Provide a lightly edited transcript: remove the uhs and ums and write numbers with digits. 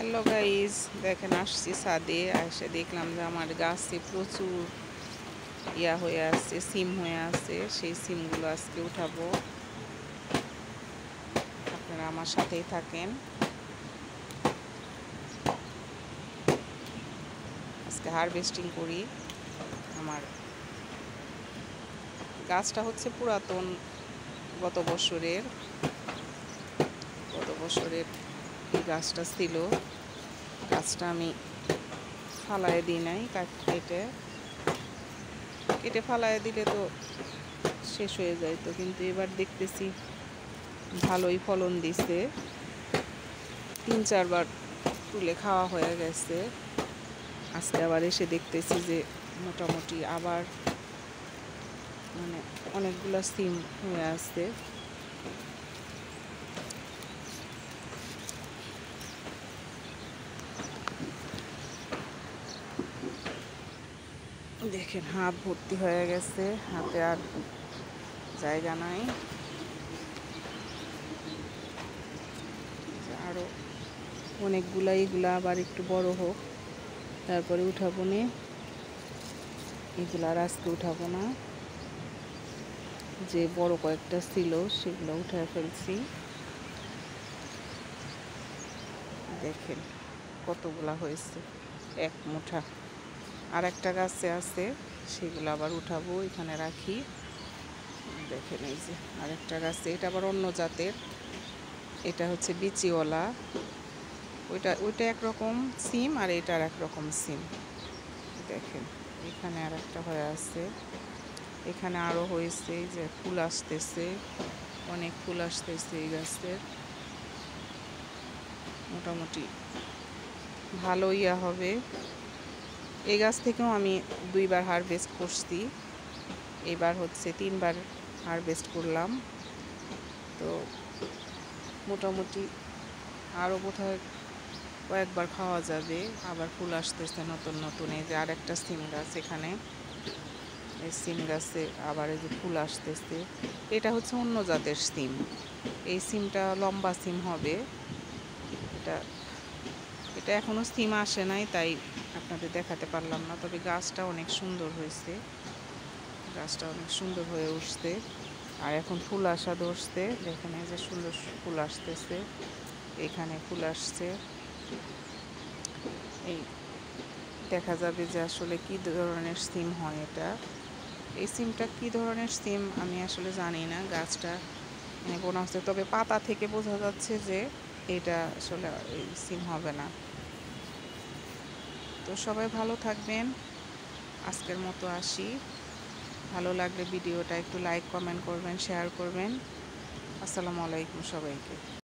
Hello guys, দেখেন আসছি ছাদে এসে দেখলাম যে আমার গাছে প্রচুর হয়ে আছে, সিম হয়ে আছে। সেই সিমগুলো আজকে উঠাবো, আপনারা আমার সাথেই থাকেন। আজকে হারভেস্টিং করি। আমার গাছটা হচ্ছে পুরাতন, গত বছরের এই গাছটা ছিল। গাছটা আমি ফালায় দিই নাই, কেটে ফালায় দিলে তো শেষ হয়ে যাইত, কিন্তু এবার দেখতেছি ভালোই ফলন দিছে। 3-4 বার তুলে খাওয়া হয়ে গেছে। আজকে আবার এসে দেখতেছি যে মোটামুটি আবার অনেকগুলো সিম হয়ে আছে। দেখেন হাত ভর্তি হয়ে গেছে, হাতে আর জায়গা নাই। আরো অনেকগুলা, এগুলা আবার একটু বড় হোক, তারপরে উঠাবো না। এগুলা আর আজকে উঠাবো না, যে বড় কয়েকটা ছিল সেগুলো উঠে ফেলছি। দেখেন কতগুলা হয়েছে, এক মুঠা। আর একটা গাছে আছে, সেগুলো আবার উঠাবো, এখানে রাখি। দেখেন এই যে আরেকটা গাছে, এটা আবার অন্য জাতের, এটা হচ্ছে বিচিওয়ালা। ওইটা একরকম সিম, আর এটা আর একরকম সিম। দেখেন এখানে আর একটা হয়ে আছে, এখানে আরো হয়েছে। যে ফুল আসতেছে, অনেক ফুল আসতেছে এই গাছের। মোটামুটি ভালো হবে। এই গাছ থেকেও আমি 2 বার হারভেস্ট করছি, এবার হচ্ছে 3 বার হারভেস্ট করলাম। তো মোটামুটি আরও বোধহয় কয়েকবার খাওয়া যাবে। আবার ফুল আসতেছে নতুন নতুন। এই যে আরেকটা সিম গাছ, এখানে এই সিম গাছে আবার এই যে ফুল আসতেছে। এটা হচ্ছে অন্য জাতের সিম, এই সিমটা লম্বা সিম হবে। এটা এটা এখনও সিম আসে নাই, তাই আপনাদের দেখাতে পারলাম না। তবে গাছটা অনেক সুন্দর হয়েছে, গাছটা অনেক সুন্দর হয়ে উঠছে। আর এখন ফুল আসা ধরছে, যেখানে যে সুন্দর ফুল আসতেছে, এখানে ফুল আসছে। এই দেখা যাবে যে আসলে কি ধরনের সিম হয় এটা। এই সিমটা কি ধরনের সিম আমি আসলে জানি না, গাছটা বোনা হচ্ছে। তবে পাতা থেকে বোঝা যাচ্ছে যে এটা আসলে এই সিম হবে না। তো সবাই ভালো থাকবেন, আজকের মতো আসি। ভালো লাগলে ভিডিওটা একটু লাইক, কমেন্ট করবেন, শেয়ার করবেন। আসসালামু আলাইকুম সবাইকে।